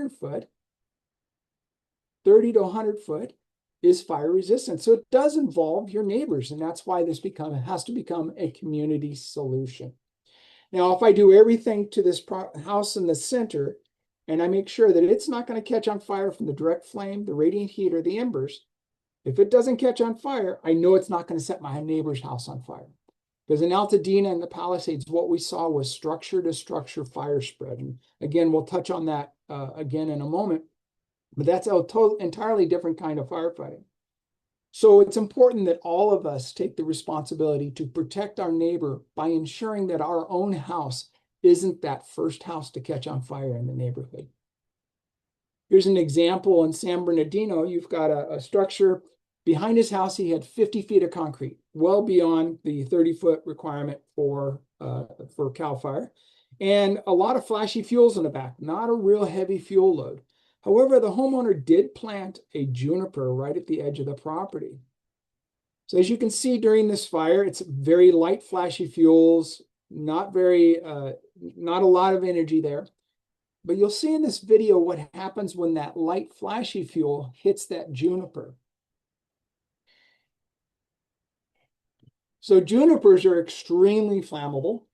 100 foot, 30 to 100 foot is fire resistant. So it does involve your neighbors, and that's why this has to become a community solution. Now, if I do everything to this house in the center, and I make sure that it's not going to catch on fire from the direct flame, the radiant heat, or the embers, if it doesn't catch on fire, I know it's not going to set my neighbor's house on fire. Because in Altadena and the Palisades, what we saw was structure to structure fire spread. And again, we'll touch on that again in a moment. But that's a entirely different kind of firefighting. So it's important that all of us take the responsibility to protect our neighbor by ensuring that our own house isn't that first house to catch on fire in the neighborhood. Here's an example in San Bernardino. You've got a structure. Behind his house, he had 50 feet of concrete, well beyond the 30-foot requirement for CAL FIRE, and a lot of flashy fuels in the back, not a real heavy fuel load. However, the homeowner did plant a juniper right at the edge of the property. So as you can see during this fire, it's very light, flashy fuels, not a lot of energy there. But you'll see in this video what happens when that light, flashy fuel hits that juniper. So junipers are extremely flammable.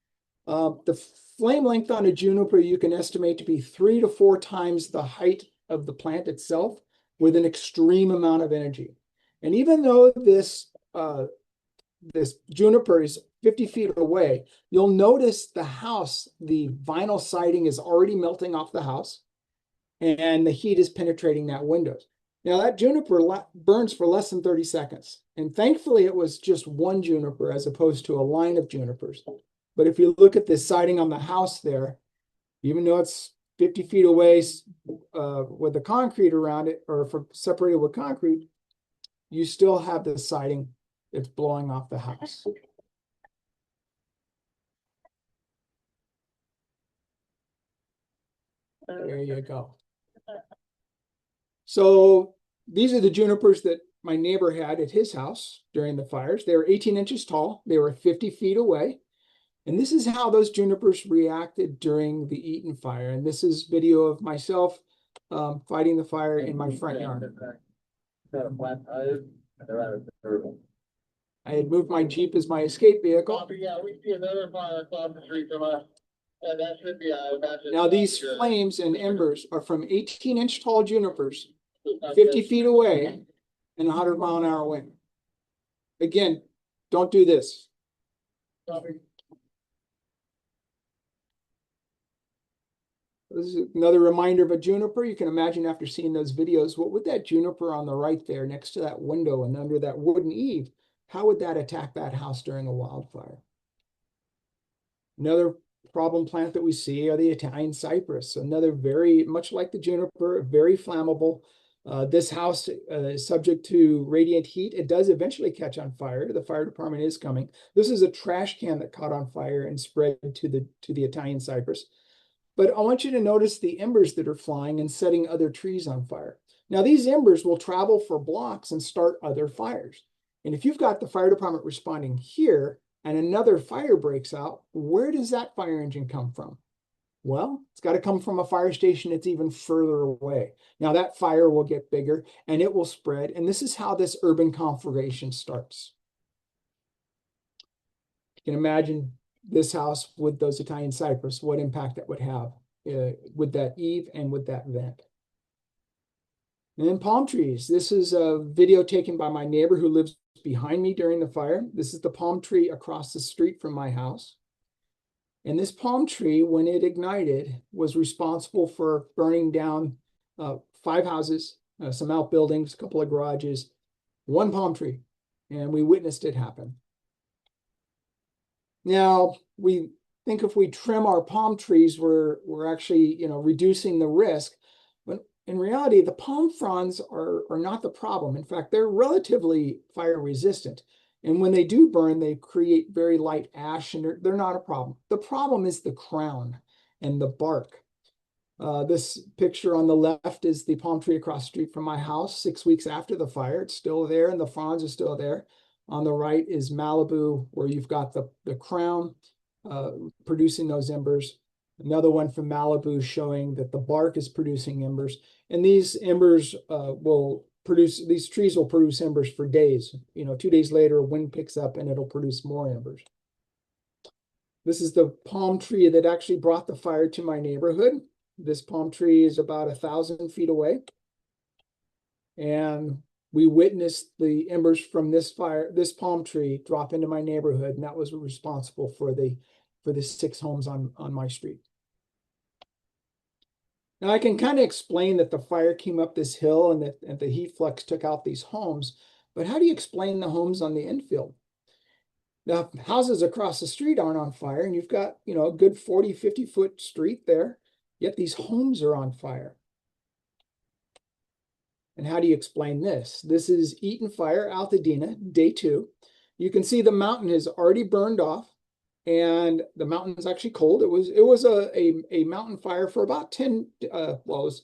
The flame length on a juniper you can estimate to be 3 to 4 times the height of the plant itself, with an extreme amount of energy. And even though this juniper is 50 feet away, you'll notice the house, the vinyl siding is already melting off the house, and the heat is penetrating that windows. Now that juniper burns for less than 30 seconds. And thankfully it was just one juniper as opposed to a line of junipers. But if you look at the siding on the house there, even though it's 50 feet away with the concrete around it, or separated with concrete, you still have the siding that's blowing off the house. There you go. So these are the junipers that my neighbor had at his house during the fires. They were 18 inches tall. They were 50 feet away. And this is how those junipers reacted during the Eaton fire. And this is video of myself fighting the fire in my front yard. I had moved my Jeep as my escape vehicle. Now these flames and embers are from 18-inch tall junipers, 50 feet away, and 100-mile-an-hour wind. Again, don't do this. This is another reminder of a juniper. You can imagine after seeing those videos, what would that juniper on the right there next to that window and under that wooden eave, how would that attack that house during a wildfire? Another problem plant that we see are the Italian cypress. Another very much like the juniper, very flammable. This house is subject to radiant heat. It does eventually catch on fire. The fire department is coming. This is a trash can that caught on fire and spread to the Italian cypress. But I want you to notice the embers that are flying and setting other trees on fire. Now these embers will travel for blocks and start other fires. And if you've got the fire department responding here and another fire breaks out, where does that fire engine come from? Well, it's got to come from a fire station that's even further away. Now that fire will get bigger and it will spread. And this is how this urban conflagration starts. You can imagine this house with those Italian cypress, what impact that would have with that eave and with that vent. And then palm trees. This is a video taken by my neighbor who lives behind me during the fire. This is the palm tree across the street from my house. And this palm tree, when it ignited, was responsible for burning down 5 houses, some outbuildings, a couple of garages, one palm tree. And we witnessed it happen. Now, we think if we trim our palm trees, we're actually, reducing the risk. But in reality, the palm fronds are not the problem. In fact, they're relatively fire resistant. And when they do burn, they create very light ash, and they're not a problem. The problem is the crown and the bark. This picture on the left is the palm tree across the street from my house 6 weeks after the fire. It's still there, and the fronds are still there. On the right is Malibu, where you've got the crown producing those embers. Another one from Malibu showing that the bark is producing embers, and these embers will produce, these trees will produce embers for days. 2 days later, a wind picks up and it'll produce more embers. This is the palm tree that actually brought the fire to my neighborhood. This palm tree is about 1,000 feet away. And we witnessed the embers from this fire, this palm tree drop into my neighborhood. And that was responsible for the 6 homes on my street. Now I can kind of explain that the fire came up this hill and that the heat flux took out these homes. But how do you explain the homes on the infield? Now, houses across the street aren't on fire, and you've got, a good 40, 50-foot street there, yet these homes are on fire. And how do you explain this? This is Eaton Fire, Altadena, day 2. You can see the mountain has already burned off, and the mountain is actually cold. It was a mountain fire for about 10, it was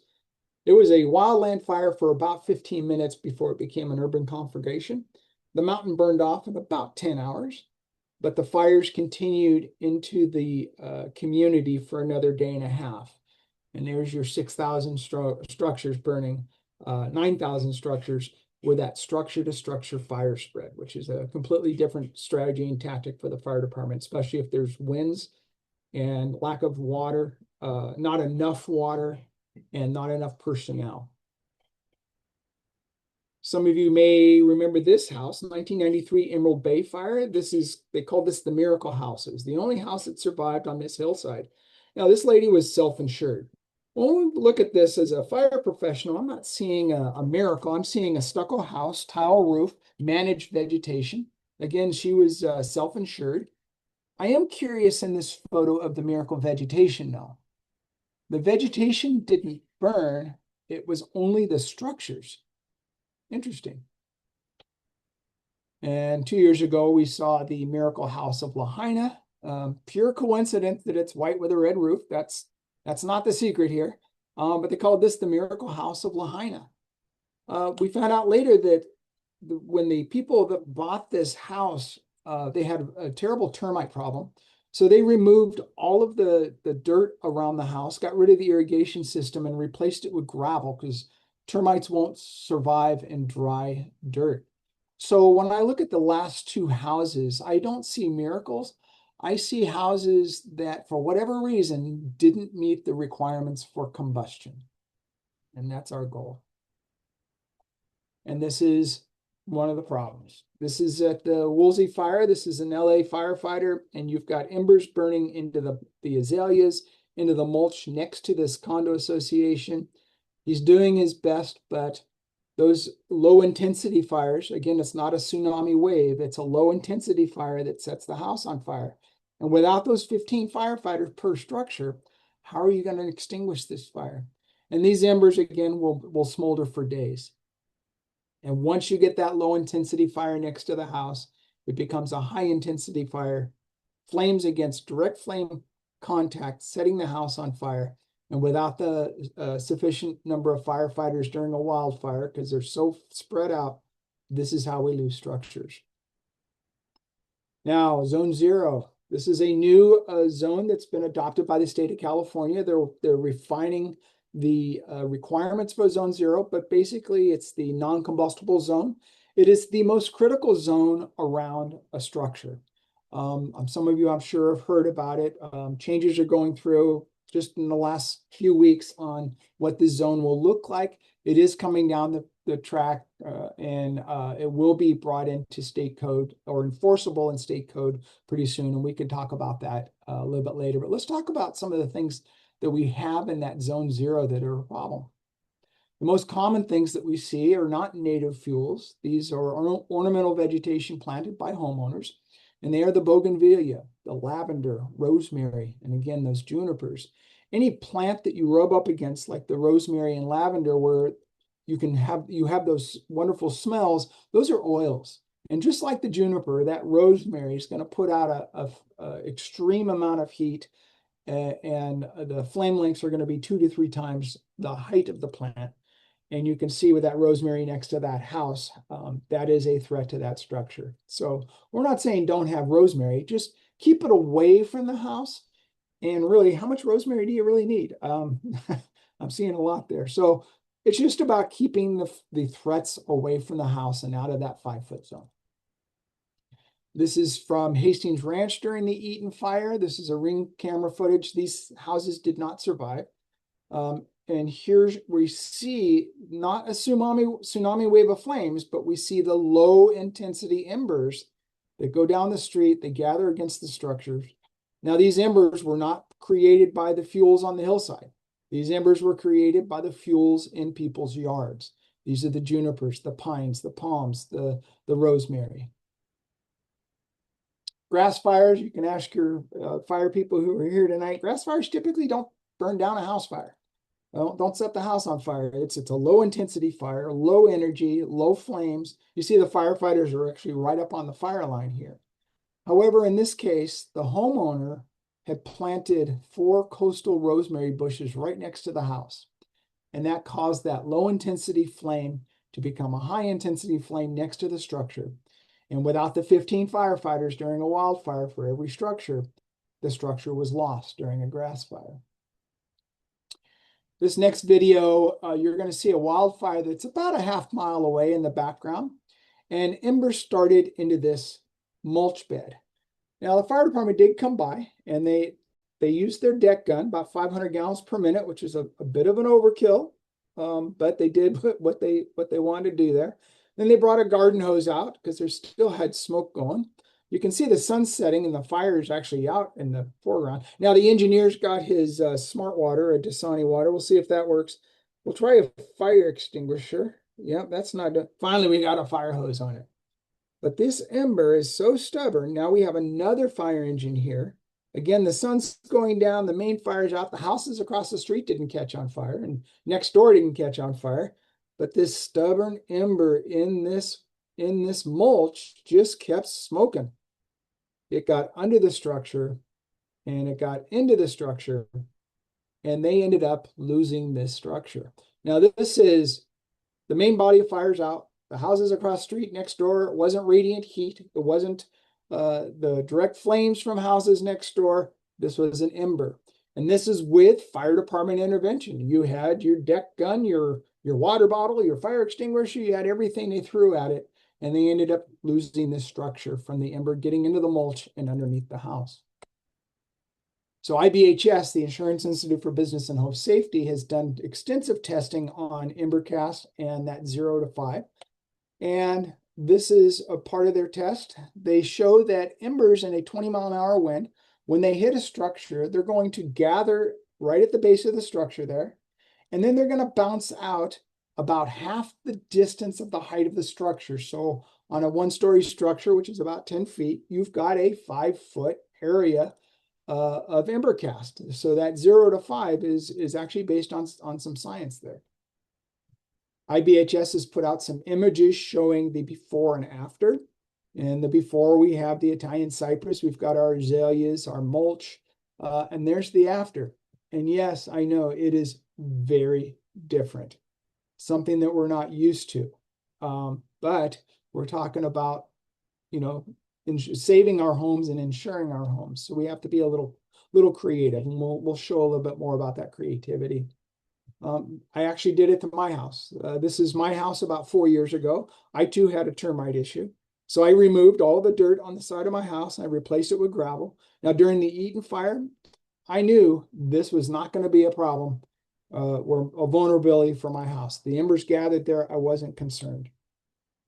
a wildland fire for about 15 minutes before it became an urban conflagration. The mountain burned off in about 10 hours, but the fires continued into the community for another day and a half. And there's your 6,000 structures burning, 9,000 structures with that structure-to-structure fire spread, which is a completely different strategy and tactic for the fire department, especially if there's winds and lack of water, not enough water, and not enough personnel. Some of you may remember this house, 1993 Emerald Bay fire. They called this the Miracle House. It was the only house that survived on this hillside. Now, this lady was self-insured. When we look at this as a fire professional, I'm not seeing a miracle. I'm seeing a stucco house, tile roof, managed vegetation. Again, she was self-insured. I am curious in this photo of the miracle vegetation though. The vegetation didn't burn. It was only the structures. Interesting. And 2 years ago, we saw the Miracle House of Lahaina. Pure coincidence that it's white with a red roof. That's not the secret here. But they called this the Miracle House of Lahaina. We found out later that when the people that bought this house, they had a terrible termite problem. So they removed all of the dirt around the house, got rid of the irrigation system, and replaced it with gravel because termites won't survive in dry dirt. So when I look at the last 2 houses, I don't see miracles. I see houses that, for whatever reason, didn't meet the requirements for combustion. And that's our goal. And this is one of the problems. This is at the Woolsey fire. This is an LA firefighter, and you've got embers burning into the azaleas, into the mulch next to this condo association. He's doing his best, but those low intensity fires, again, it's not a tsunami wave. It's a low intensity fire that sets the house on fire. And without those 15 firefighters per structure, how are you going to extinguish this fire? And these embers, again, will smolder for days. And once you get that low intensity fire next to the house, it becomes a high intensity fire, flames against direct flame contact, setting the house on fire. And without the sufficient number of firefighters during a wildfire, because they're so spread out, this is how we lose structures. Now, Zone 0. This is a new zone that's been adopted by the state of California. They're refining the requirements for Zone 0, but basically it's the non-combustible zone. It is the most critical zone around a structure. Some of you, I'm sure, have heard about it. Changes are going through just in the last few weeks on what this zone will look like. It is coming down the track and it will be brought into state code or enforceable in state code pretty soon. And we can talk about that a little bit later. But let's talk about some of the things that we have in that Zone 0 that are a problem. The most common things that we see are not native fuels. These are ornamental vegetation planted by homeowners. And they are the bougainvillea, the lavender, rosemary, and again, those junipers. Any plant that you rub up against, like the rosemary and lavender, where you have those wonderful smells, those are oils. And just like the juniper, that rosemary is going to put out a extreme amount of heat, and the flame lengths are going to be 2 to 3 times the height of the plant. And you can see with that rosemary next to that house, that is a threat to that structure. So we're not saying don't have rosemary, just keep it away from the house. And really, how much rosemary do you really need? I'm seeing a lot there. So it's just about keeping the threats away from the house and out of that 5-foot zone. This is from Hastings Ranch during the Eaton fire. This is a ring camera footage. These houses did not survive. And here we see not a tsunami wave of flames, but we see the low intensity embers that go down the street. They gather against the structures. Now, these embers were not created by the fuels on the hillside. These embers were created by the fuels in people's yards. These are the junipers, the pines, the palms, the rosemary. Grass fires, you can ask your fire people who are here tonight. Grass fires typically don't burn down a house fire. Don't set the house on fire. It's a low intensity fire, low energy, low flames. You see the firefighters are actually right up on the fire line here. However, in this case, the homeowner had planted 4 coastal rosemary bushes right next to the house. And that caused that low intensity flame to become a high intensity flame next to the structure. And without the 15 firefighters during a wildfire for every structure, the structure was lost during a grass fire. This next video, you're going to see a wildfire that's about a half-mile away in the background. And embers started into this mulch bed. Now, the fire department did come by, and they used their deck gun, about 500 gallons per minute, which is a bit of an overkill, but they did what they wanted to do there. Then they brought a garden hose out because there still had smoke going. You can see the sun setting and the fire is actually out in the foreground. Now, the engineer's got his smart water, a Dasani water. We'll see if that works. We'll try a fire extinguisher. Yep, that's not done. Finally, we got a fire hose on it. But this ember is so stubborn. Now we have another fire engine here. Again, the sun's going down. The main fire's out. The houses across the street didn't catch on fire, and next door didn't catch on fire. But this stubborn ember in this mulch just kept smoking. It got under the structure, and it got into the structure, and they ended up losing this structure. Now, this is the main body of fire's out. The houses across the street next door, it wasn't radiant heat. It wasn't the direct flames from houses next door. This was an ember. And this is with fire department intervention. You had your deck gun, your water bottle, your fire extinguisher, you had everything they threw at it. And they ended up losing this structure from the ember getting into the mulch and underneath the house. So IBHS, the Insurance Institute for Business and Home Safety, has done extensive testing on embercast and that 0 to 5. And this is a part of their test. They show that embers in a 20-mile-an-hour wind, when they hit a structure, they're going to gather right at the base of the structure there. And then they're going to bounce out about half the distance of the height of the structure. So on a 1-story structure, which is about 10 feet, you've got a 5-foot area of embercast. So that 0 to 5 is actually based on some science there. IBHS has put out some images showing the before and after. And the before, we have the Italian cypress. We've got our azaleas, our mulch, and there's the after. And yes, I know it is very different. Something that we're not used to. But we're talking about, saving our homes and insuring our homes. So we have to be a little creative, and we'll show a little bit more about that creativity. I actually did it to my house. This is my house about 4 years ago. I too had a termite issue. So I removed all the dirt on the side of my house and I replaced it with gravel. Now during the Eaton fire, I knew this was not going to be a problem or a vulnerability for my house. The embers gathered there. I wasn't concerned.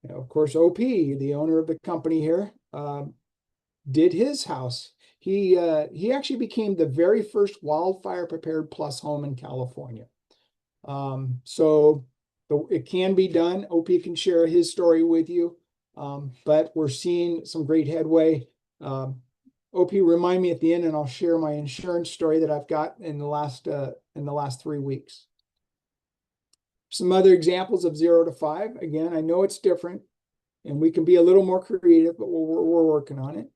Of course, OP, the owner of the company here, did his house. He actually became the very first wildfire prepared plus home in California. So it can be done. OP can share his story with you, but we're seeing some great headway. OP, remind me at the end, and I'll share my insurance story that I've got in the last 3 weeks. Some other examples of 0 to 5. Again, I know it's different, and we can be a little more creative, but we're working on it.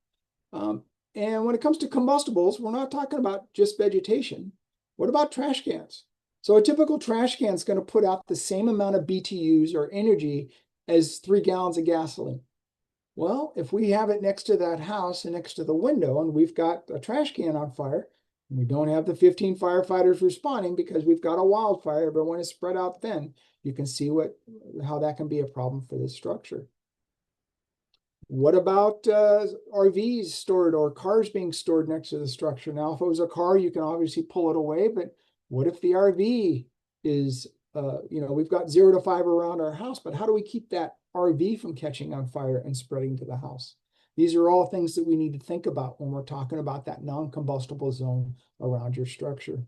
And when it comes to combustibles, we're not talking about just vegetation. What about trash cans? So a typical trash can is going to put out the same amount of BTUs or energy as 3 gallons of gasoline. Well, if we have it next to that house and next to the window, and we've got a trash can on fire, We don't have the 15 firefighters responding because we've got a wildfire. Everyone is spread out thin. You can see how that can be a problem for this structure. What about RVs stored or cars being stored next to the structure? Now, if it was a car, you can obviously pull it away, but what if the RV is, we've got 0 to 5 around our house, but how do we keep that RV from catching on fire and spreading to the house? These are all things that we need to think about when we're talking about that non-combustible zone around your structure.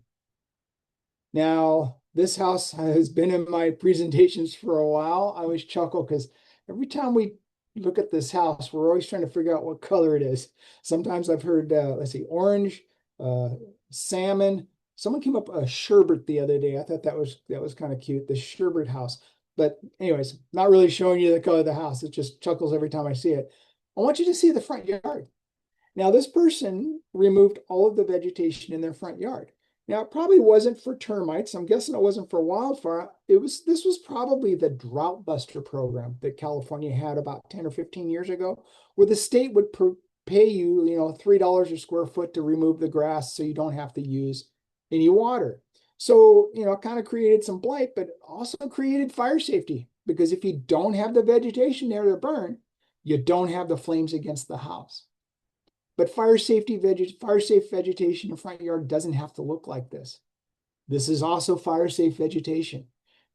Now, this house has been in my presentations for a while. I always chuckle because every time we look at this house, we're always trying to figure out what color it is. Sometimes I've heard, let's see, orange, salmon. Someone came up a sherbet the other day. I thought that was kind of cute, the sherbet house. But anyways, not really showing you the color of the house. It just chuckles every time I see it. I want you to see the front yard. Now, this person removed all of the vegetation in their front yard. Now, it probably wasn't for termites. I'm guessing it wasn't for wildfire. This was probably the drought buster program that California had about 10 or 15 years ago, where the state would pay you, $3 a square foot to remove the grass so you don't have to use any water. So, it kind of created some blight, but also created fire safety, because if you don't have the vegetation there to burn, you don't have the flames against the house. But fire safe vegetation in front yard doesn't have to look like this. This is also fire safe vegetation.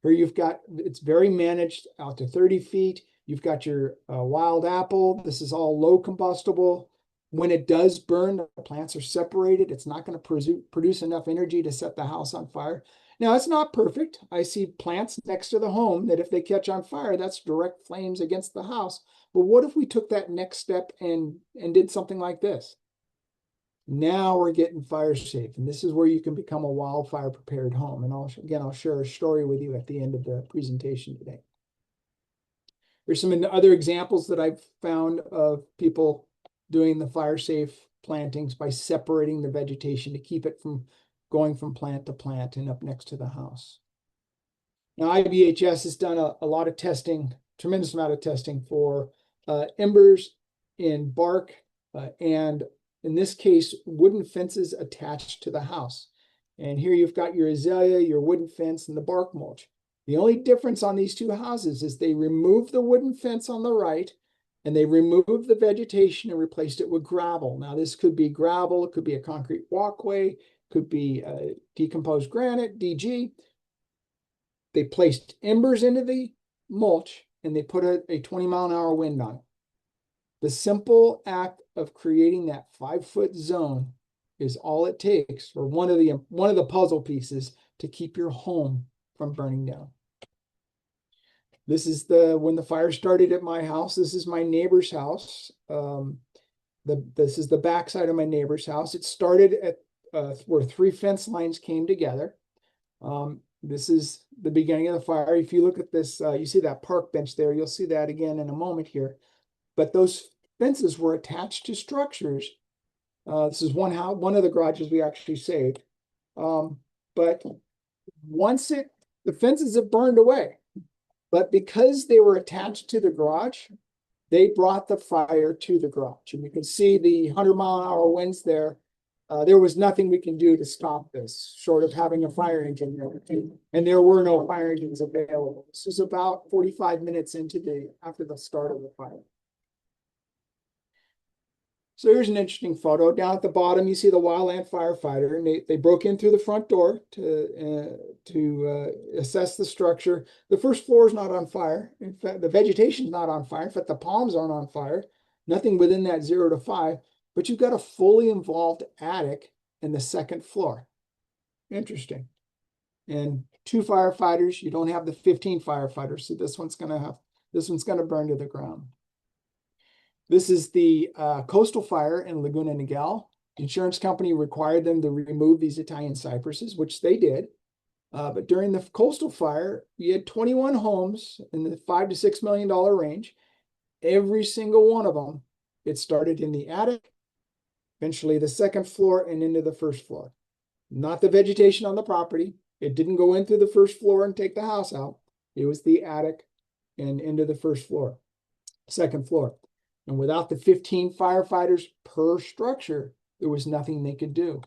Here it's very managed out to 30 feet. You've got your wild apple. This is all low combustible. When it does burn, the plants are separated. It's not going to produce enough energy to set the house on fire. Now, it's not perfect. I see plants next to the home that if they catch on fire, that's direct flames against the house. But what if we took that next step and did something like this? Now we're getting fire safe. And this is where you can become a wildfire prepared home. And I'll share a story with you at the end of the presentation today. There's some other examples that I've found of people doing the fire safe plantings by separating the vegetation to keep it from going from plant to plant and up next to the house. Now, IBHS has done a lot of testing, tremendous amount of testing for embers in bark and in this case, wooden fences attached to the house. And here you've got your azalea, your wooden fence, and the bark mulch. The only difference on these two houses is they removed the wooden fence on the right and they removed the vegetation and replaced it with gravel. Now, this could be gravel, it could be a concrete walkway, could be decomposed granite, DG. They placed embers into the mulch and they put a 20-mile-an-hour wind on it. The simple act of creating that 5-foot zone is all it takes, or one of the puzzle pieces to keep your home from burning down. This is when the fire started at my house. This is my neighbor's house. This is the backside of my neighbor's house. It started at where 3 fence lines came together. This is the beginning of the fire. If you look at this, you see that park bench there. You'll see that again in a moment here. But those fences were attached to structures. This is one of the garages we actually saved. But once the fences have burned away, but because they were attached to the garage, they brought the fire to the garage. And you can see the 100-mile-an-hour winds there. There was nothing we can do to stop this, short of having a fire engine there. And there were no fire engines available. This was about 45 minutes after the start of the fire. So here's an interesting photo. Down at the bottom, you see the wildland firefighter, and they broke in through the front door to assess the structure. The first floor is not on fire. In fact, the vegetation is not on fire. In fact, the palms aren't on fire. Nothing within that 0 to 5. But you've got a fully involved attic in the second floor. Interesting. And 2 firefighters. You don't have the 15 firefighters, so this one's going to burn to the ground. This is the coastal fire in Laguna Niguel. The insurance company required them to remove these Italian cypresses, which they did. But during the coastal fire, we had 21 homes in the $5 to $6 million range. Every single one of them, it started in the attic, eventually the second floor, and into the first floor. Not the vegetation on the property. It didn't go in through the first floor and take the house out. It was the attic and into the second floor. And without the 15 firefighters per structure, there was nothing they could do.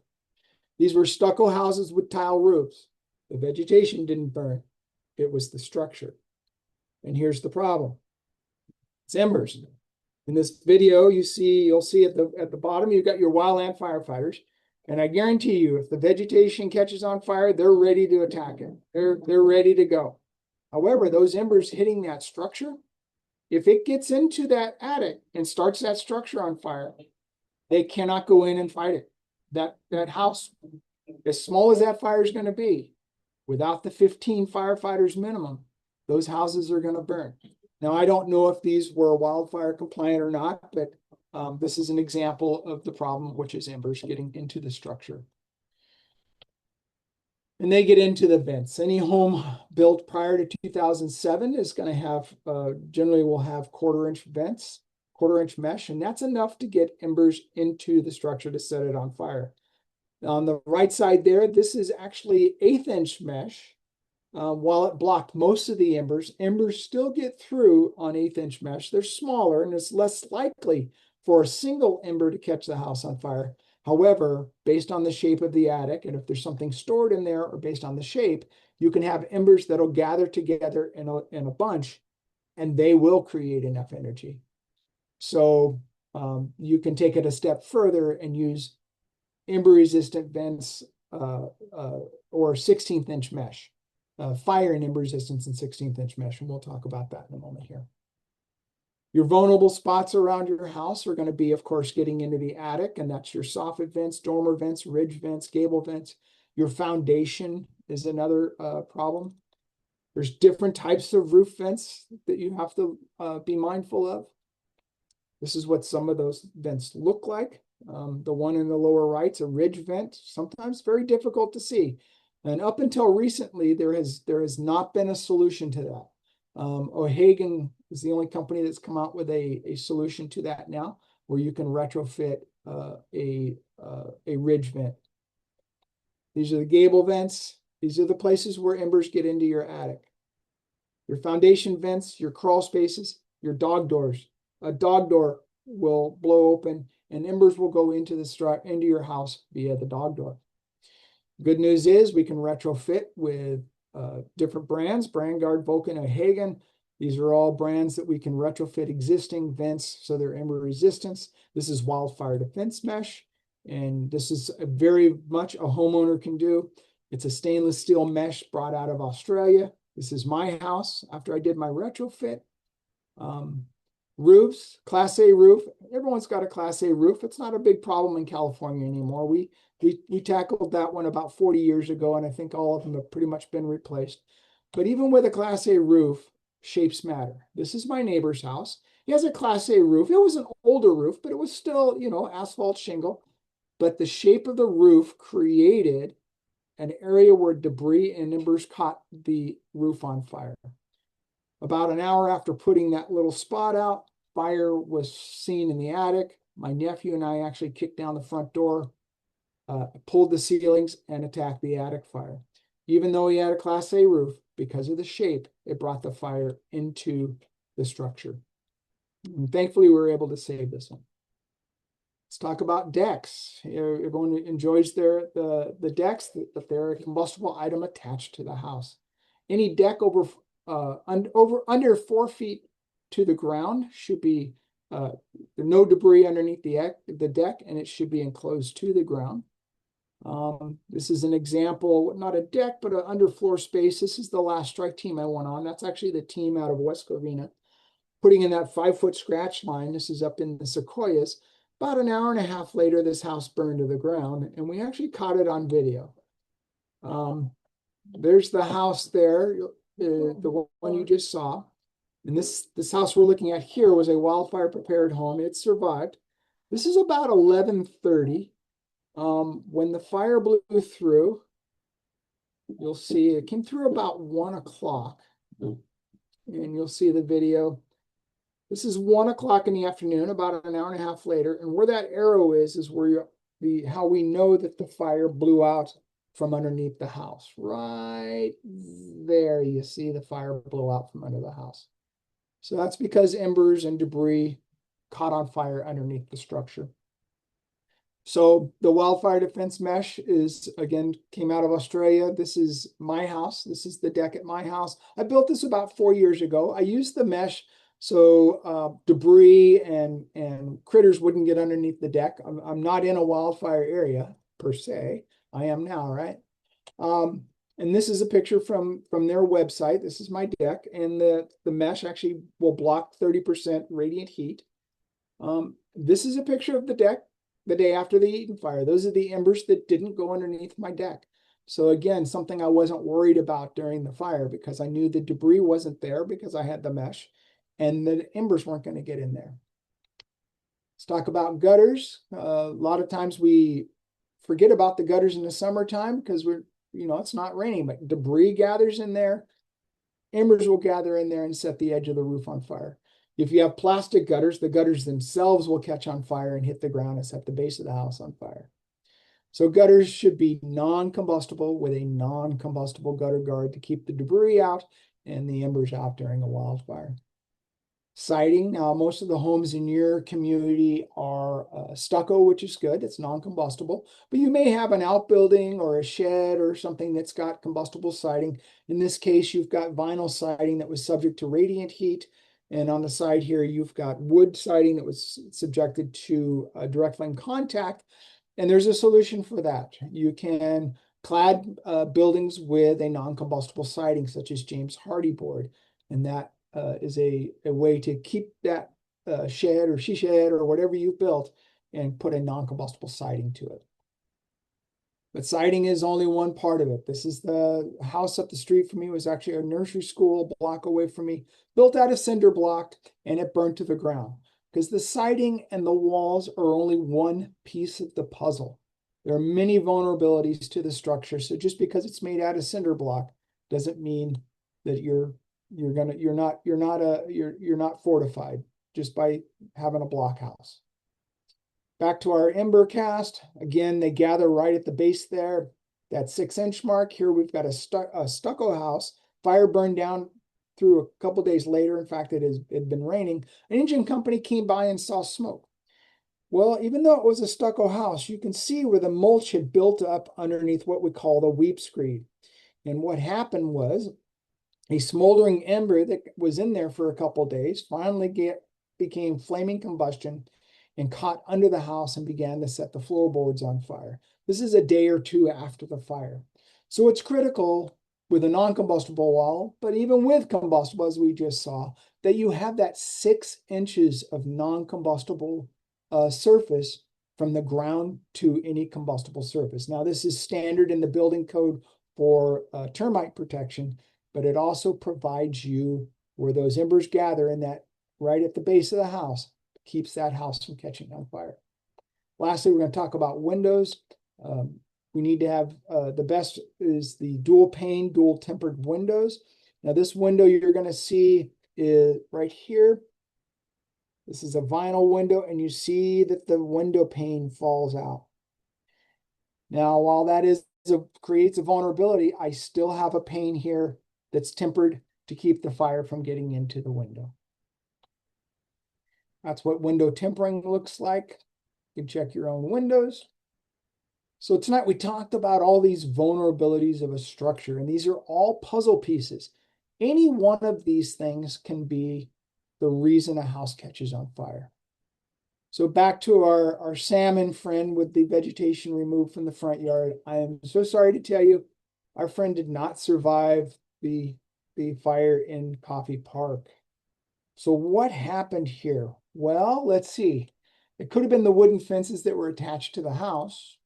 These were stucco houses with tile roofs. The vegetation didn't burn. It was the structure. And here's the problem. It's embers. In this video, you'll see at the bottom, you've got your wildland firefighters. And I guarantee you, if the vegetation catches on fire, they're ready to attack it. They're ready to go. However, those embers hitting that structure, if it gets into that attic and starts that structure on fire, they cannot go in and fight it. That house, as small as that fire is going to be, without the 15 firefighters minimum, those houses are going to burn. Now, I don't know if these were wildfire compliant or not, but this is an example of the problem, which is embers getting into the structure. And they get into the vents. Any home built prior to 2007 is going to have, generally will have 1/4-inch vents, 1/4-inch mesh, and that's enough to get embers into the structure to set it on fire. On the right side there, this is actually 1/8-inch mesh. While it blocked most of the embers, embers still get through on 1/8-inch mesh. They're smaller and it's less likely for a single ember to catch the house on fire. However, based on the shape of the attic, and if there's something stored in there or based on the shape, you can have embers that'll gather together in a bunch, and they will create enough energy. So you can take it a step further and use ember-resistant vents or 16th-inch mesh. Fire and ember resistance and 16th-inch mesh, and we'll talk about that in a moment here. Your vulnerable spots around your house are going to be, of course, getting into the attic, and that's your soffit vents, dormer vents, ridge vents, gable vents. Your foundation is another problem. There's different types of roof vents that you have to be mindful of. This is what some of those vents look like. The one in the lower right's a ridge vent, sometimes very difficult to see. And up until recently, there has not been a solution to that. O'Hagan is the only company that's come out with a solution to that now, where you can retrofit a ridge vent. These are the gable vents. These are the places where embers get into your attic. Your foundation vents, your crawl spaces, your dog doors. A dog door will blow open and embers will go into your house via the dog door. Good news is we can retrofit with different brands, Brandguard, Vulcan, O'Hagan. These are all brands that we can retrofit existing vents so they're ember resistance. This is Wildfire Defense Mesh, and this is very much a homeowner can do. It's a stainless steel mesh brought out of Australia. This is my house after I did my retrofit. Roofs, Class A roof. Everyone's got a Class A roof. It's not a big problem in California anymore. We tackled that one about 40 years ago, and I think all of them have pretty much been replaced. But even with a Class A roof, shapes matter. This is my neighbor's house. He has a Class A roof. It was an older roof, but it was still, asphalt shingle. But the shape of the roof created an area where debris and embers caught the roof on fire. About an hour after putting that little spot out, fire was seen in the attic. My nephew and I actually kicked down the front door, pulled the ceilings, and attacked the attic fire. Even though he had a Class A roof, because of the shape, it brought the fire into the structure. And thankfully, we were able to save this one. Let's talk about decks. Everyone enjoys the decks, that they're a combustible item attached to the house. Any deck under 4 feet to the ground should be no debris underneath the deck, and it should be enclosed to the ground. This is an example, not a deck, but an underfloor space. This is the last strike team I went on. That's actually the team out of West Covina, putting in that 5-foot scratch line. This is up in the Sequoias. About an hour and a half later, this house burned to the ground, and we actually caught it on video. There's the house there, the one you just saw. And this house we're looking at here was a wildfire prepared home. It survived. This is about 11:30. When the fire blew through, you'll see it came through about 1 o'clock. And you'll see the video. This is 1 o'clock in the afternoon, about an hour and a half later. And where that arrow is where how we know that the fire blew out from underneath the house. Right there, you see the fire blow out from under the house. So that's because embers and debris caught on fire underneath the structure. So the wildfire defense mesh is, again, came out of Australia. This is my house. This is the deck at my house. I built this about 4 years ago. I used the mesh so debris and critters wouldn't get underneath the deck. I'm not in a wildfire area per se. I am now, right? And this is a picture from their website. This is my deck, and the mesh actually will block 30% radiant heat. This is a picture of the deck the day after the Eaton fire. Those are the embers that didn't go underneath my deck. So again, something I wasn't worried about during the fire because I knew the debris wasn't there because I had the mesh and the embers weren't going to get in there. Let's talk about gutters. A lot of times we forget about the gutters in the summertime because it's not raining, but debris gathers in there. Embers will gather in there and set the edge of the roof on fire. If you have plastic gutters, the gutters themselves will catch on fire and hit the ground and set the base of the house on fire. So gutters should be non-combustible with a non-combustible gutter guard to keep the debris out and the embers out during a wildfire. Siding. Now, most of the homes in your community are stucco, which is good. It's non-combustible. But you may have an outbuilding or a shed or something that's got combustible siding. In this case, you've got vinyl siding that was subject to radiant heat. And on the side here, you've got wood siding that was subjected to direct flame contact. And there's a solution for that. You can clad buildings with a non-combustible siding, such as James Hardy board. And that is a way to keep that shed or she shed or whatever you've built and put a non-combustible siding to it. But siding is only one part of it. This is the house up the street from me. It was actually a nursery school a block away from me, built out of cinder block, and it burned to the ground because the siding and the walls are only one piece of the puzzle. There are many vulnerabilities to the structure. So just because it's made out of cinder block doesn't mean that you're not fortified just by having a block house. Back to our ember cast. Again, they gather right at the base there, that 6-inch mark. Here we've got a stucco house. Fire burned down through a couple days later. In fact, it had been raining. An engine company came by and saw smoke. Well, even though it was a stucco house, you can see where the mulch had built up underneath what we call the weep screed. And what happened was a smoldering ember that was in there for a couple days finally became flaming combustion and caught under the house and began to set the floorboards on fire. This is a day or two after the fire. So it's critical with a non-combustible wall, but even with combustible, as we just saw, that you have that 6 inches of non-combustible surface from the ground to any combustible surface. Now, this is standard in the building code for termite protection, but it also provides you where those embers gather in that right at the base of the house, keeps that house from catching on fire. Lastly, we're going to talk about windows. We need to have the best is the dual pane, dual tempered windows. Now this window you're going to see is right here. This is a vinyl window and you see that the window pane falls out. Now, while that creates a vulnerability, I still have a pane here that's tempered to keep the fire from getting into the window. That's what window tempering looks like. You can check your own windows. So tonight we talked about all these vulnerabilities of a structure, and these are all puzzle pieces. Any one of these things can be the reason a house catches on fire. So back to our salmon friend with the vegetation removed from the front yard. I am so sorry to tell you, our friend did not survive the fire in Coffey Park. So what happened here? Well, let's see. It could have been the wooden fences that were attached to the house.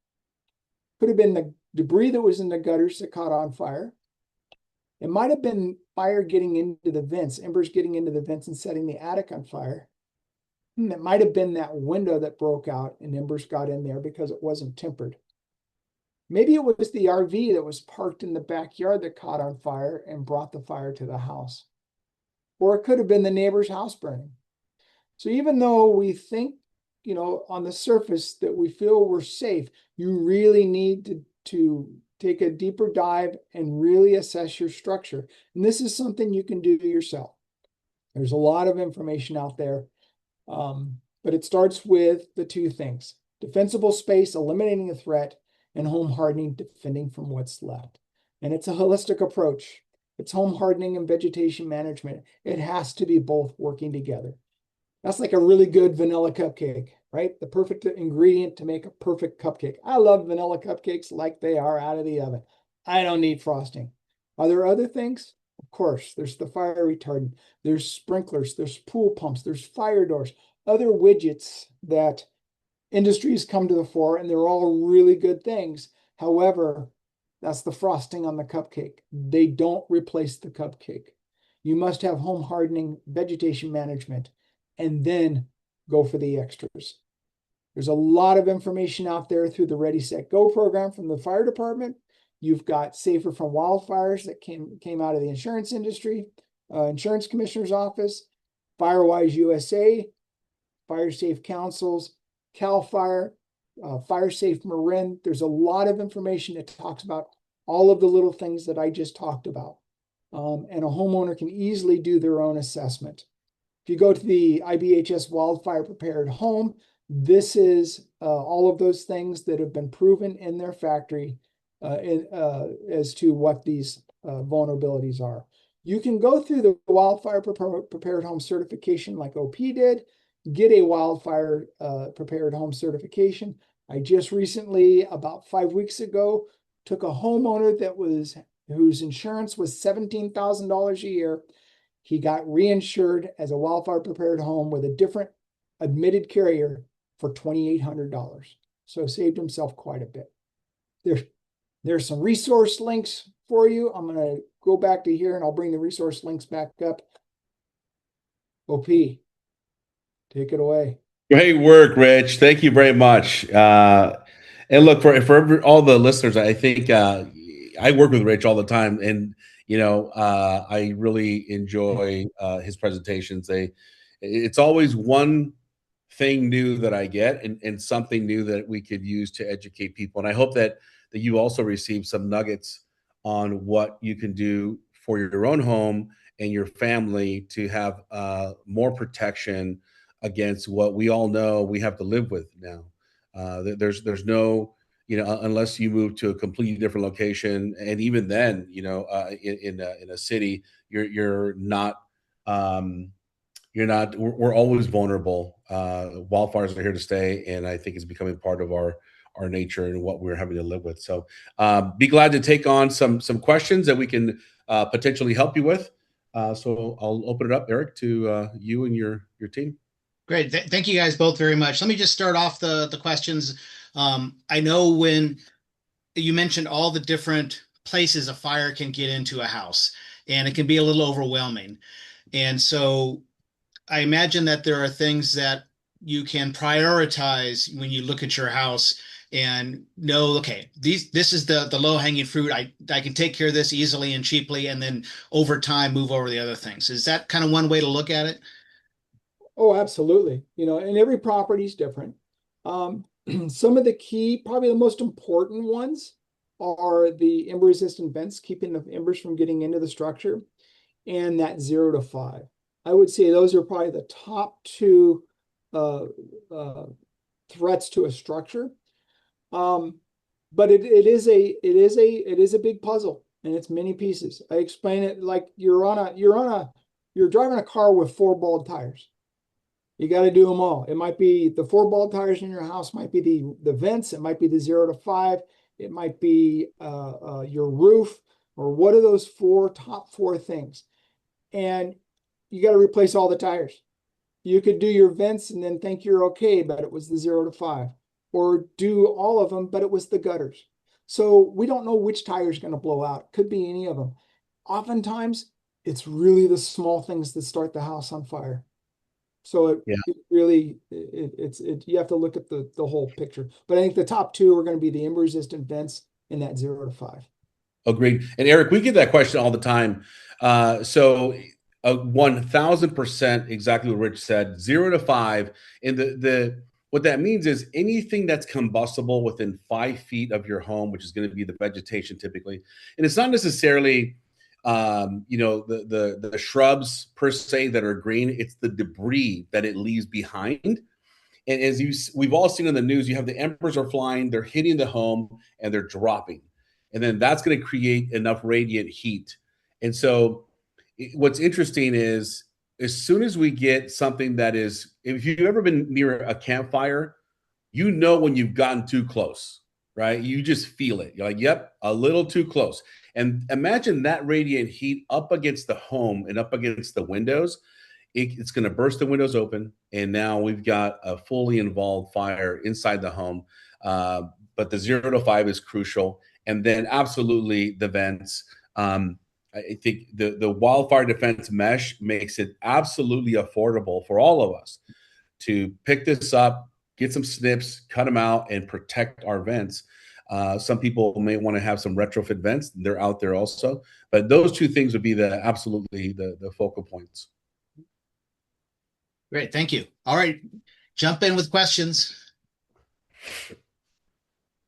Could have been the debris that was in the gutters that caught on fire. It might have been fire getting into the vents, embers getting into the vents and setting the attic on fire. And it might have been that window that broke out and embers got in there because it wasn't tempered. Maybe it was the RV that was parked in the backyard that caught on fire and brought the fire to the house. Or it could have been the neighbor's house burning. So even though we think, on the surface that we feel we're safe, you really need to take a deeper dive and really assess your structure. And this is something you can do yourself. There's a lot of information out there, but it starts with the two things. defensible space, eliminating a threat, and home hardening, defending from what's left. And it's a holistic approach. It's home hardening and vegetation management. It has to be both working together. That's like a really good vanilla cupcake, right? The perfect ingredient to make a perfect cupcake. I love vanilla cupcakes like they are out of the oven. I don't need frosting. Are there other things? Of course, there's the fire retardant, there's sprinklers, there's pool pumps, there's fire doors, other widgets that industries come to the fore, and they're all really good things. However, that's the frosting on the cupcake. They don't replace the cupcake. You must have home hardening, vegetation management, and then go for the extras. There's a lot of information out there through the Ready, Set, Go program from the fire department. You've got Safer from Wildfires that came out of the insurance industry, insurance commissioner's office, Firewise USA, Fire Safe Councils, Cal Fire, Fire Safe Marin. There's a lot of information that talks about all of the little things that I just talked about. And a homeowner can easily do their own assessment. If you go to the IBHS Wildfire Prepared Home, this is all of those things that have been proven in their factory as to what these vulnerabilities are. You can go through the Wildfire Prepared Home certification like OP did, get a Wildfire Prepared Home certification. I just recently, about 5 weeks ago, took a homeowner whose insurance was $17,000 a year. He got reinsured as a wildfire prepared home with a different admitted carrier for $2,800. So saved himself quite a bit. There's some resource links for you. I'm going to go back to here and I'll bring the resource links back up. OP, take it away. Great work, Rich. Thank you very much. And look, for all the listeners, I think I work with Rich all the time, and I really enjoy his presentations. It's always one thing new that I get, and something new that we could use to educate people. And I hope that you also receive some nuggets on what you can do for your own home and your family to have more protection against what we all know we have to live with now. There's no, unless you move to a completely different location, and even then, in a city, you're not. We're always vulnerable. Wildfires are here to stay, and I think it's becoming part of our nature and what we're having to live with. So be glad to take on some questions that we can potentially help you with. So I'll open it up, Eric, to you and your team. Great. Thank you guys both very much. Let me just start off the questions. I know when you mentioned all the different places a fire can get into a house, and it can be a little overwhelming. And so I imagine that there are things that you can prioritize when you look at your house and know, okay, this is the low hanging fruit. I can take care of this easily and cheaply, and then over time move over the other things. Is that kind of one way to look at it? Oh, absolutely. And every property is different. Some of the key, probably the most important ones are the ember resistant vents, keeping the embers from getting into the structure, and that 0 to 5. I would say those are probably the top two threats to a structure. But it is a big puzzle, and it's many pieces. I explain it like you're driving a car with 4 bald tires. You got to do them all. It might be the 4 bald tires in your house, might be the vents, it might be the 0 to 5, it might be your roof, or what are those top four things? And you got to replace all the tires. You could do your vents and then think you're okay, but it was the 0 to 5, or do all of them, but it was the gutters. So we don't know which tire is going to blow out. Could be any of them. Oftentimes, it's really the small things that start the house on fire. So you have to look at the whole picture. But I think the top two are going to be the ember resistant vents and that 0 to 5. Agreed. And Eric, we get that question all the time. So 1000% exactly what Rich said, 0 to 5. And the what that means is anything that's combustible within 5 feet of your home, which is going to be the vegetation typically. And it's not necessarily the shrubs per se that are green. It's the debris that it leaves behind. And we've all seen in the news, you have the embers are flying, they're hitting the home, and they're dropping. And then that's going to create enough radiant heat. And so what's interesting is as soon as we get something that is, if you've ever been near a campfire, you know when you've gotten too close, right? You just feel it. You're like, yep, a little too close. And imagine that radiant heat up against the home and up against the windows. It's going to burst the windows open, and now we've got a fully involved fire inside the home. But the 0 to 5 is crucial, and then absolutely the vents. I think the wildfire defense mesh makes it absolutely affordable for all of us to pick this up, get some snips, cut them out, and protect our vents. Some people may want to have some retrofit vents; they're out there also. But those two things would be absolutely the focal points. Great, thank you. All right, jump in with questions.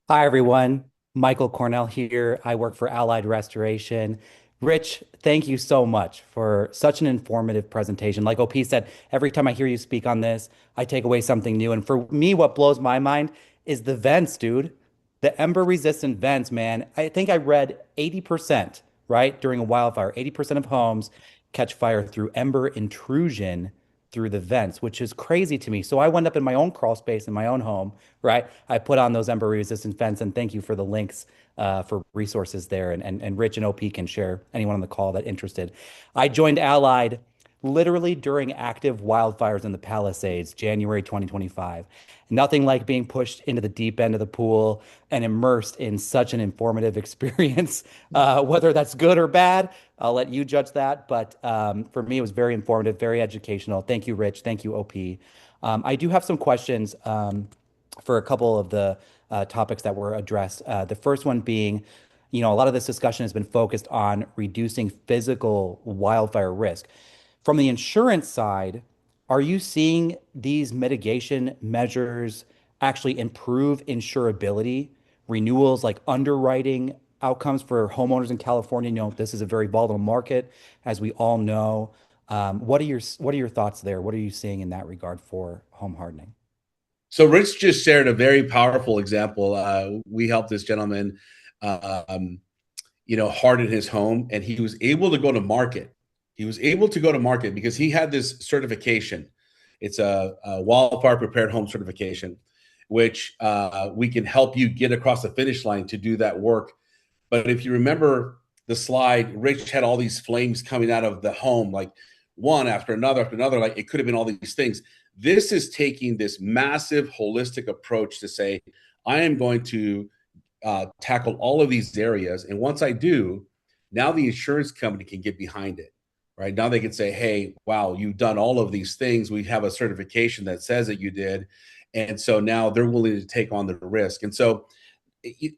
Hi, everyone. Michael Cornell here. I work for Allied Restoration. Rich, thank you so much for such an informative presentation. Like OP said, every time I hear you speak on this, I take away something new. And for me, what blows my mind is the vents, dude. The ember resistant vents, man. I think I read 80%, right? During a wildfire, 80% of homes catch fire through ember intrusion through the vents, which is crazy to me. So I went up in my own crawl space in my own home, right? I put on those ember resistant vents, and thank you for the links for resources there. And Rich and OP can share anyone on the call that interested. I joined Allied literally during active wildfires in the Palisades, January 2025. Nothing like being pushed into the deep end of the pool and immersed in such an informative experience. Whether that's good or bad, I'll let you judge that. But for me, it was very informative, very educational. Thank you, Rich. Thank you, OP. I do have some questions for a couple of the topics that were addressed. The first one being, a lot of this discussion has been focused on reducing physical wildfire risk. From the insurance side, are you seeing these mitigation measures actually improve insurability, renewals like underwriting outcomes for homeowners in California? This is a very volatile market, as we all know. What are your thoughts there? What are you seeing in that regard for home hardening? So Rich just shared a very powerful example. We helped this gentleman, harden his home, and he was able to go to market. He was able to go to market because he had this certification. It's a wildfire prepared home certification, which we can help you get across the finish line to do that work. But if you remember the slide, Rich had all these flames coming out of the home, like one after another, like it could have been all these things. This is taking this massive holistic approach to say, I am going to tackle all of these areas. And once I do, now the insurance company can get behind it, right? Now they can say, hey, wow, you've done all of these things. We have a certification that says that you did. And so now they're willing to take on the risk. And so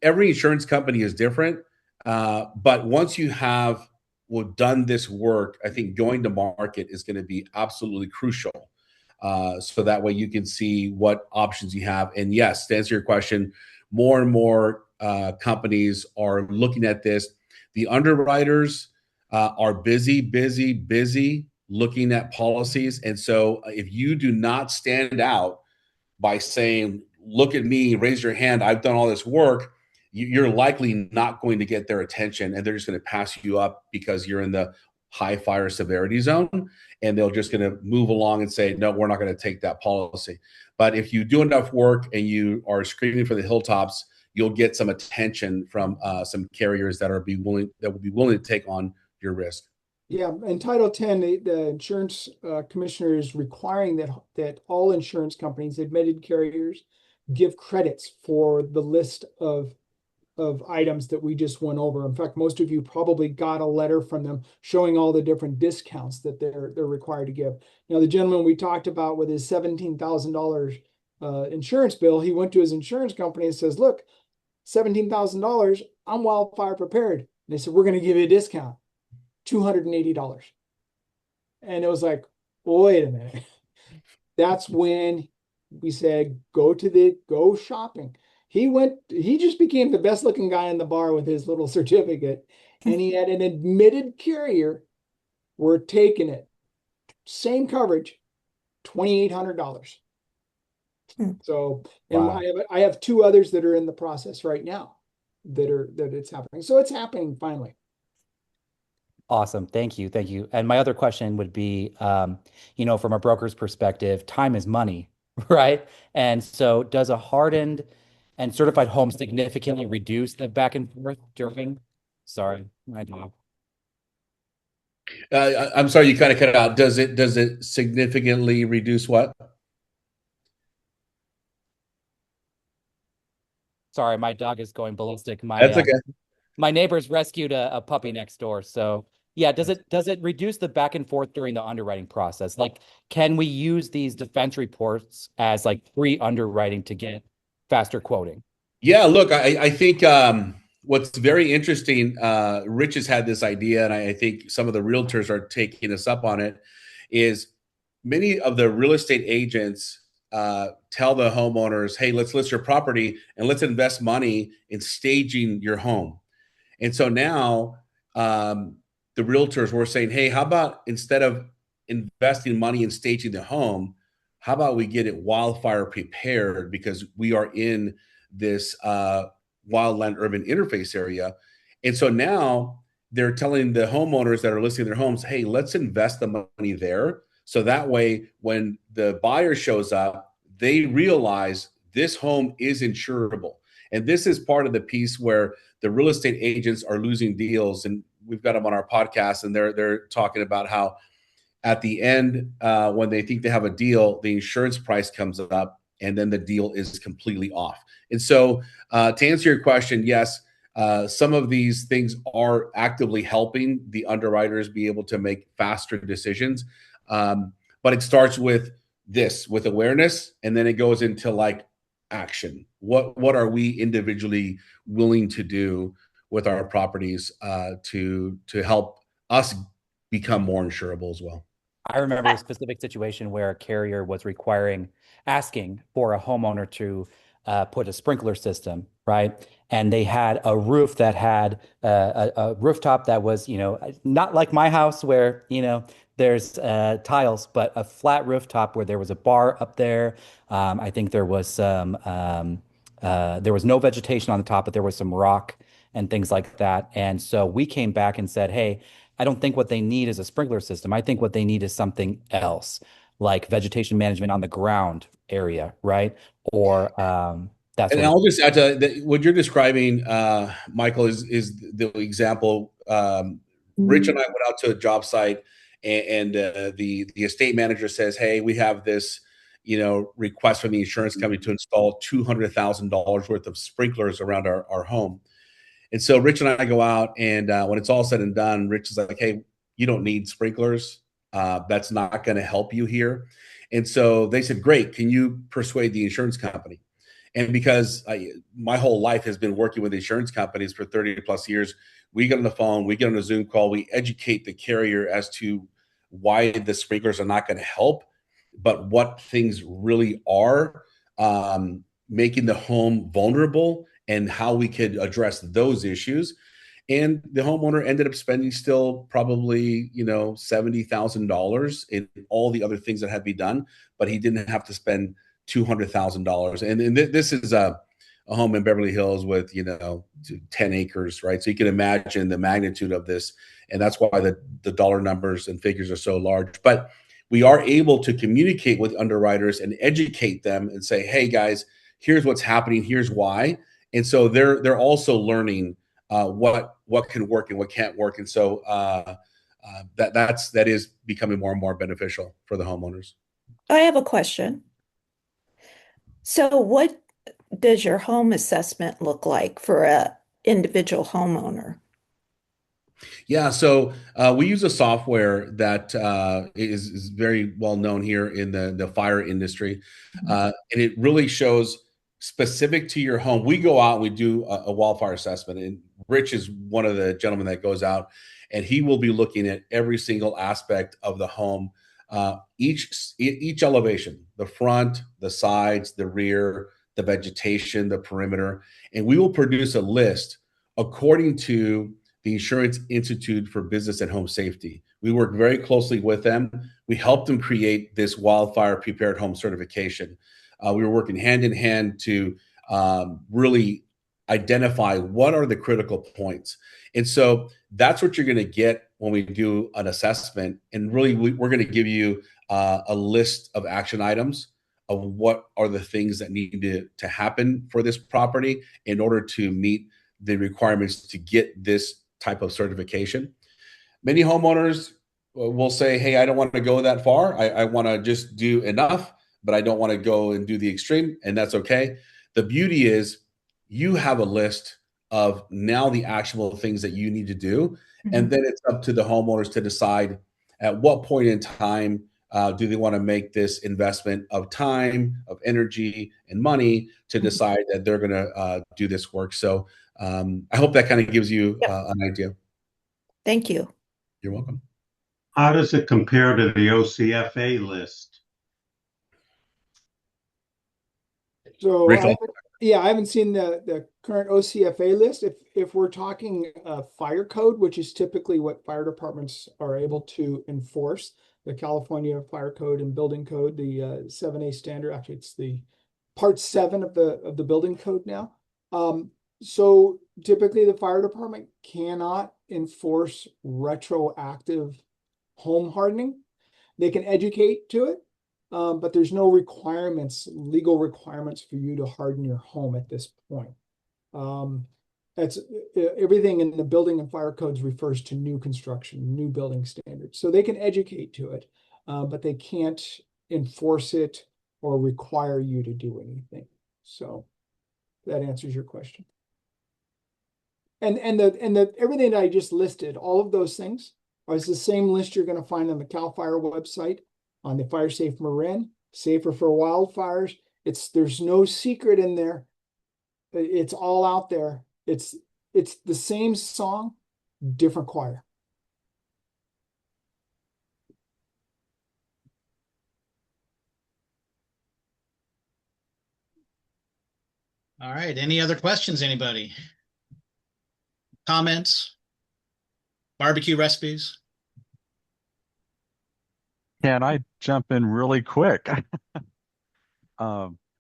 every insurance company is different. But once you have done this work, I think going to market is going to be absolutely crucial. So that way you can see what options you have. And yes, to answer your question, more and more companies are looking at this. The underwriters are busy looking at policies. And so if you do not stand out by saying, look at me, raise your hand, I've done all this work, you're likely not going to get their attention, and they're just going to pass you up because you're in the high fire severity zone, and they're just going to move along and say, no, we're not going to take that policy. But if you do enough work and you are screaming for the hilltops, you'll get some attention from some carriers that will be willing to take on your risk. Yeah, in Title 10, the insurance commissioner is requiring that all insurance companies, admitted carriers, give credits for the list of items that we just went over. In fact, most of you probably got a letter from them showing all the different discounts that they're required to give. Now, the gentleman we talked about with his $17,000 insurance bill, he went to his insurance company and says, look, $17,000, I'm wildfire prepared. And they said, we're going to give you a discount, $280. And it was like, wait a minute. That's when we said, go shopping. He just became the best looking guy in the bar with his little certificate. And he had an admitted carrier. We're taking it. Same coverage, $2,800. So, and Wow. I have two others that are in the process right now that it's happening. So it's happening finally. Awesome. Thank you. Thank you. And my other question would be, from a broker's perspective, time is money, right? And so does a hardened and certified home significantly reduce the back and forth during? Sorry, my dog. I'm sorry, you kind of cut out. Does it significantly reduce what? Sorry, my dog is going ballistic. That's okay. My neighbors rescued a puppy next door. So yeah, does it reduce the back and forth during the underwriting process? Like, can we use these defense reports as like pre-underwriting to get faster quoting? Yeah, look, I think what's very interesting, Rich has had this idea, and I think some of the realtors are taking us up on it, is many of the real estate agents tell the homeowners, hey, let's list your property and let's invest money in staging your home. And so now the realtors were saying, hey, how about instead of investing money in staging the home, how about we get it wildfire prepared because we are in this wildland urban interface area. And so now they're telling the homeowners that are listing their homes, hey, let's invest the money there. So that way, when the buyer shows up, they realize this home is insurable. And this is part of the piece where the real estate agents are losing deals. And we've got them on our podcast, and they're talking about how at the end, when they think they have a deal, the insurance price comes up, and then the deal is completely off. And so, to answer your question, yes, some of these things are actively helping the underwriters be able to make faster decisions. But it starts with with awareness, and then it goes into like action. What are we individually willing to do with our properties to help us become more insurable as well? I remember a specific situation where a carrier was asking for a homeowner to put a sprinkler system, right? And they had a roof that had a rooftop that was, not like my house where, there's tiles, but a flat rooftop where there was a bar up there. I think there was no vegetation on the top, but there was some rock and things like that. And so we came back and said, hey, I don't think what they need is a sprinkler system. I think what they need is something else, like vegetation management on the ground area, right? Or that And sort of. I'll just add to that, what you're describing, Michael, is the example. Rich and I went out to a job site, and the estate manager says, "Hey, we have this, request from the insurance company to install $200,000 worth of sprinklers around our home." And so Rich and I go out, and when it's all said and done, Rich is like, "Hey, you don't need sprinklers. That's not going to help you here." And so they said, "Great. Can you persuade the insurance company?" And because my whole life has been working with insurance companies for 30 plus years, we get on the phone, we get on a Zoom call, we educate the carrier as to why the sprinklers are not going to help, but what things really are making the home vulnerable and how we could address those issues. And the homeowner ended up spending still probably, $70,000 in all the other things that had to be done, but he didn't have to spend $200,000. And this is a home in Beverly Hills with 10 acres, right? So you can imagine the magnitude of this, and that's why the dollar numbers and figures are so large. But we are able to communicate with underwriters and educate them and say, "Hey guys, here's what's happening, here's why." And so they're also learning what can work and what can't work, and so that is becoming more and more beneficial for the homeowners. I have a question. So what does your home assessment look like for a individual homeowner? Yeah, so we use a software that is very well known here in the fire industry, and it really shows specific to your home. We go out and we do a wildfire assessment, and Rich is one of the gentlemen that goes out, and he will be looking at every single aspect of the home, each elevation, the front, the sides, the rear, the vegetation, the perimeter, and we will produce a list according to the Insurance Institute for Business and Home Safety. We work very closely with them. We helped them create this wildfire prepared home certification. We were working hand in hand to really identify what are the critical points. And so that's what you're going to get when we do an assessment. And really, we're going to give you a list of action items of what are the things that need to happen for this property in order to meet the requirements to get this type of certification. Many homeowners will say, hey, I don't want to go that far. I want to just do enough, but I don't want to go and do the extreme, and that's okay. The beauty is you have a list of now the actionable things that you need to do, and then it's up to the homeowners to decide at what point in time do they want to make this investment of time, of energy, and money to decide that they're going to do this work. So I hope that kind of gives you an idea. Thank you. You're welcome. How does it compare to the OCFA list? So Rick, I haven't seen the current OCFA list. If we're talking fire code, which is typically what fire departments are able to enforce, the California Fire Code and Building Code, the 7A standard. Actually, it's the Part 7 of the Building Code now. So typically, the fire department cannot enforce retroactive home hardening. They can educate to it. But there's no legal requirements for you to harden your home at this point. That's everything in the building and fire codes refers to new construction, new building standards. So they can educate to it, but they can't enforce it or require you to do anything. So that answers your question. And the everything that I just listed, all of those things is the same list you're going to find on the CAL FIRE website, on the Fire Safe Marin, Safer for Wildfires. There's no secret in there. It's all out there. It's the same song, different choir. All right. Any other questions, anybody? Comments? Barbecue recipes? Can I jump in really quick?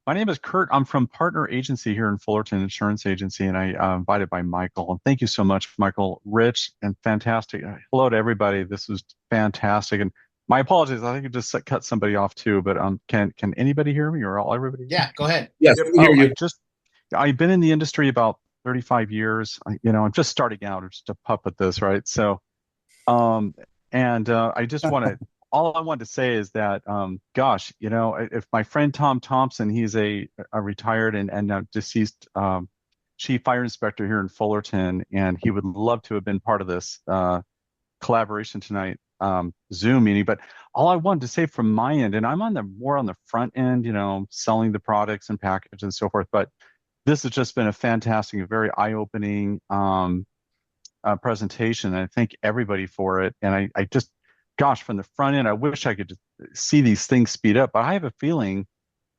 My name is Kurt. I'm from Partner Agency here in Fullerton Insurance Agency, and I invited by Michael. And thank you so much, Michael. Rich and fantastic. Hello to everybody. This was fantastic. And my apologies. I think I just cut somebody off too. But can anybody hear me, or everybody? Yeah, go ahead. Yes, we can hear you. I've been in the industry about 35 years. I'm just starting out. I'm just a pup at this, right? So, I just want to. All I wanted to say is that, gosh, if my friend Tom Thompson, he's a retired and now deceased chief fire inspector here in Fullerton, and he would love to have been part of this collaboration tonight, Zoom meeting. But all I wanted to say from my end, and I'm more on the front end, selling the products and package and so forth. But this has just been a fantastic, very eye-opening presentation. And I thank everybody for it. And I just, gosh, from the front end, I wish I could just see these things speed up. But I have a feeling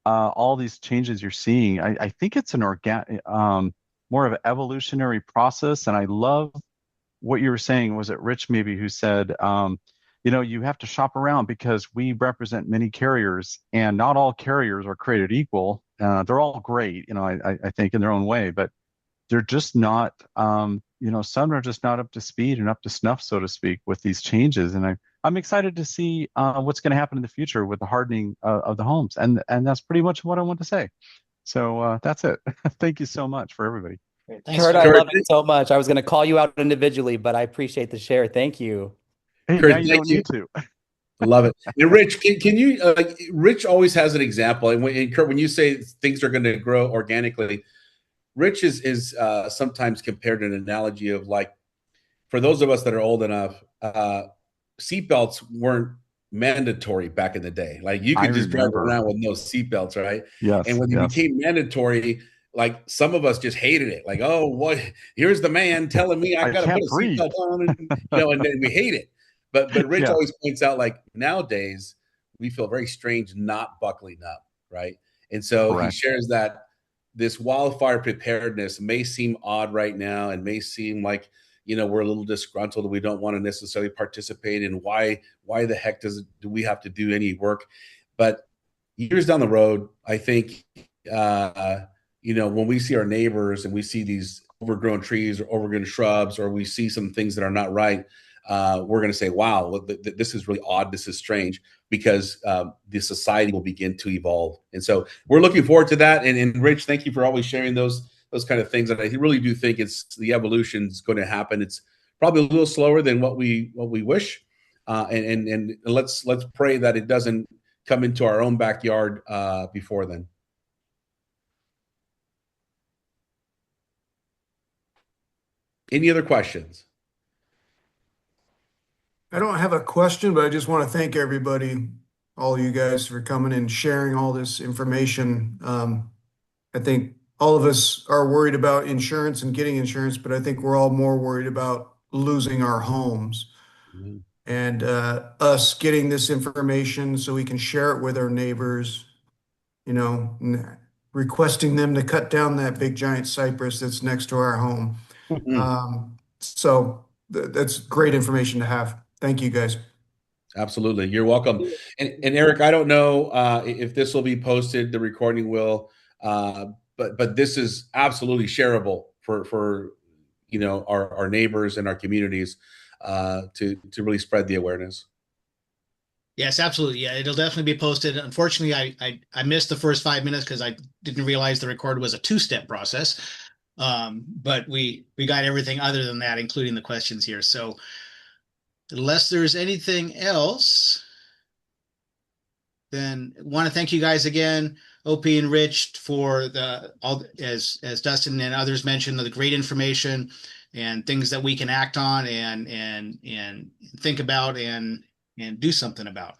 all these changes you're seeing, I think it's an more of an evolutionary process. And I love what you were saying. Was it Rich maybe who said, you have to shop around because we represent many carriers, and not all carriers are created equal. They're all great, I think in their own way, but they're just not, some are just not up to speed and up to snuff, so to speak, with these changes. And I'm excited to see what's going to happen in the future with the hardening of the homes. And that's pretty much what I want to say. So that's it. Thank you so much for everybody. Thanks, Kurt, I love it so much. I was going to call you out individually, but I appreciate the share. Thank you. Hey, Kurt, now you don't need to. Love it. And Rich, can you? Rich always has an example, and Kurt, when you say things are going to grow organically, Rich is sometimes compared to an analogy of, like, for those of us that are old enough, seatbelts weren't mandatory back in the day. Like, you could just drive around with no seatbelts, right? Yes. And when they became mandatory, like, some of us just hated it. Like, oh, what? Here's the man telling me I got to put a seatbelt on, and then we hate it. But Rich always points out, like, nowadays we feel very strange not buckling up, right? And so he shares that this wildfire preparedness may seem odd right now, and may seem like, we're a little disgruntled, we don't want to necessarily participate in why the heck do we have to do any work? But years down the road, I think, when we see our neighbors and we see these overgrown trees or overgrown shrubs, or we see some things that are not right, we're going to say, wow, this is really odd. This is strange, because the society will begin to evolve. And so we're looking forward to that. And Rich, thank you for always sharing those kind of things. And I really do think the evolution is going to happen. It's probably a little slower than what we wish. And let's pray that it doesn't come into our own backyard before then. Any other questions? I don't have a question, but I just want to thank everybody, all of you guys, for coming and sharing all this information. I think all of us are worried about insurance and getting insurance, but I think we're all more worried about losing our homes. Mm-hmm. And us getting this information so we can share it with our neighbors, requesting them to cut down that big giant cypress that's next to our home. Mm-hmm. So that's great information to have. Thank you, guys. Absolutely. You're welcome. And Eric, I don't know if this will be posted, the recording will, but this is absolutely shareable for our neighbors and our communities to really spread the awareness. Yes, absolutely. Yeah, it'll definitely be posted. Unfortunately, I missed the first 5 minutes because I didn't realize the record was a 2-step process. But we got everything other than that, including the questions here. So unless there's anything else, then I want to thank you guys again, OP and Rich, for as Dustin and others mentioned, the great information and things that we can act on and think about and do something about.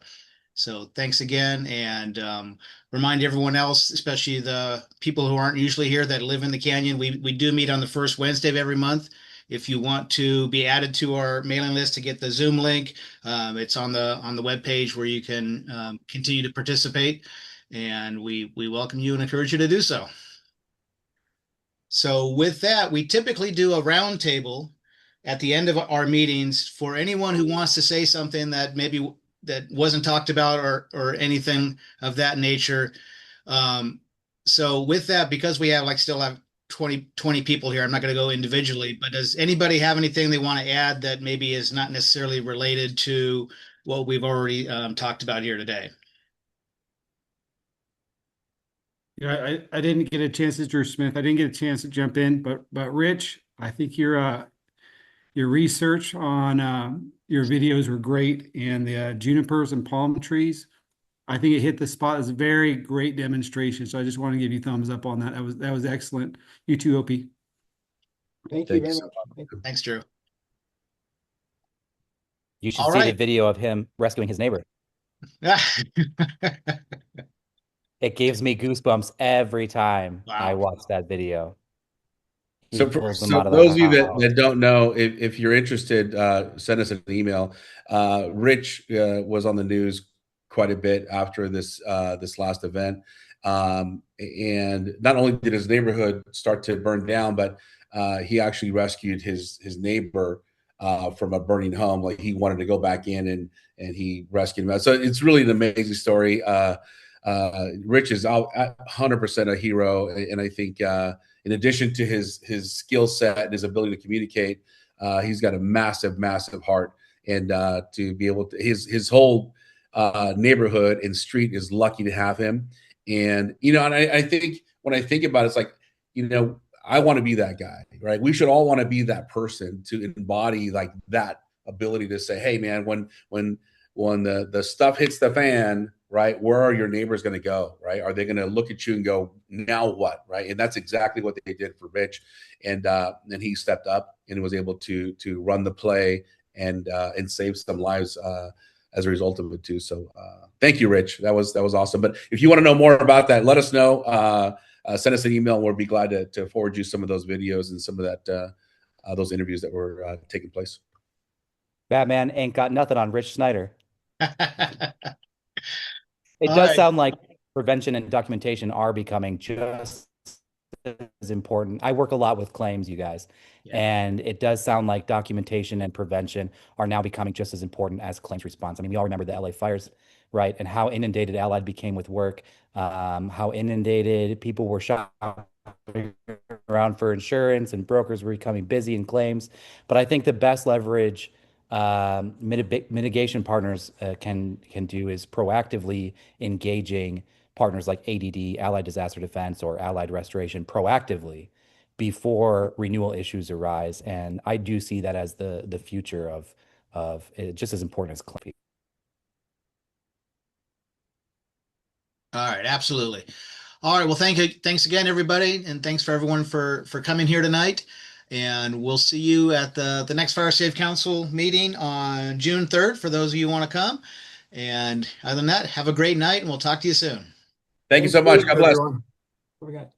So thanks again, and remind everyone else, especially the people who aren't usually here that live in the canyon, we do meet on the first Wednesday of every month. If you want to be added to our mailing list to get the Zoom link, it's on the webpage where you can continue to participate, and we welcome you and encourage you to do so. So with that, we typically do a roundtable at the end of our meetings for anyone who wants to say something that maybe that wasn't talked about or anything of that nature. So with that, because we have still have 20 people here, I'm not going to go individually, but does anybody have anything they want to add that maybe is not necessarily related to what we've already talked about here today? Yeah, I didn't get a chance to, Drew Smith. I didn't get a chance to jump in, but Rich, I think your research on your videos were great, and the junipers and palm trees, I think it hit the spot. It's a very great demonstration. So I just want to give you thumbs up on that. That was excellent. You too, OP. Thank you very much. Thanks, Drew. You should see the video of him rescuing his neighbor. It gives me goosebumps every time I watch that video. So for those of you that don't know, if you're interested, send us an email. Rich was on the news quite a bit after this last event. And not only did his neighborhood start to burn down, but he actually rescued his neighbor from a burning home. Like, he wanted to go back in and he rescued him. So it's really an amazing story. Rich is 100% a hero, and I think in addition to his skill set and his ability to communicate, he's got a massive heart, and to be able to his whole neighborhood and street is lucky to have him. And and I think when I think about it, it's like, I want to be that guy, right? We should all want to be that person to embody that ability to say, hey man, when the stuff hits the fan, right, where are your neighbors going to go, right? Are they going to look at you and go, now what, right? And that's exactly what they did for Rich. And he stepped up and was able to run the play and save some lives as a result of it too. So thank you, Rich. That was awesome. But if you want to know more about that, let us know. Send us an email, and we'll be glad to forward you some of those videos and some of that those interviews that were taking place. Batman ain't got nothing on Rich Snyder. It does sound like prevention and documentation are becoming just as important. I work a lot with claims, you guys, Yeah. and it does sound like documentation and prevention are now becoming just as important as claims response. I mean, we all remember the LA fires, right? And how inundated Allied became with work, how inundated people were shopping around for insurance and brokers were becoming busy in claims. But I think the best leverage mitigation partners can do is proactively engaging partners like ADD, Allied Disaster Defense, or Allied Restoration proactively before renewal issues arise. And I do see that as the future of it, just as important as claim. All right, absolutely. All right, well, thanks again, everybody, and thanks for everyone for coming here tonight. And we'll see you at the next Fire Safe Council meeting on June 3rd for those of you who want to come. And other than that, have a great night, and we'll talk to you soon. Thank you so much. God bless. Everyone. What we got?